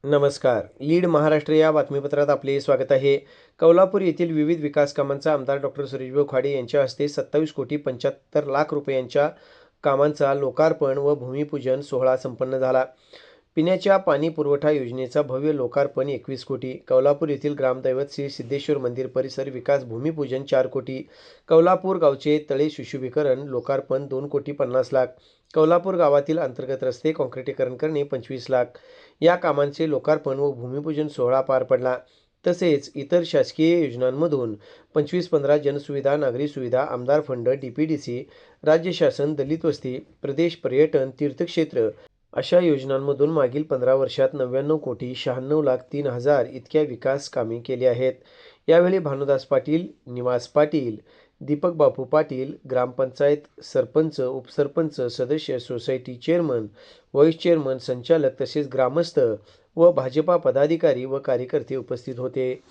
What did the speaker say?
नमस्कार. लीड महाराष्ट्र या बातमीपत्रात आपले स्वागत आहे. कौलापूर येथील विविध विकास कामांचा आमदार डॉक्टर सुरेशभाऊ खाडे यांच्या हस्ते 27,75,00,000 रुपयांच्या कामांचा लोकार्पण व भूमिपूजन सोहळा संपन्न झाला. पिण्याच्या पाणी पुरवठा योजनेचा भव्य लोकार्पण 21 कोटी. कौलापूर येथील ग्रामदैवत श्री सिद्धेश्वर मंदिर परिसर विकास भूमिपूजन 4 कोटी. कौलापूर गावचे तळे सुशोभीकरण लोकार्पण 2,50,00,000. कौलापूर गावातील अंतर्गत रस्ते काँक्रिटीकरण करणे 25 लाख. या कामांचे लोकार्पण व भूमिपूजन सोहळा पार पडला. तसेच इतर शासकीय योजनांमधून 25-15 जनसुविधा, नागरी सुविधा, आमदार फंड, डीपीडीसी, राज्य शासन, दलित वस्ती, प्रदेश पर्यटन, तीर्थक्षेत्र अशा योजनांमधून मागील 15 वर्षात 99,96,03,000 इतक्या विकास कामे केली आहेत. यावेळी भानुदास पाटील, निवास पाटील, दीपक बापू पाटील, ग्रामपंचायत सरपंच, उपसरपंच, सदस्य, सोसायटी चेअरमन, व्हाईस चेअरमन, संचालक तसेच ग्रामस्थ व भाजपा पदाधिकारी व कार्यकर्ते उपस्थित होते.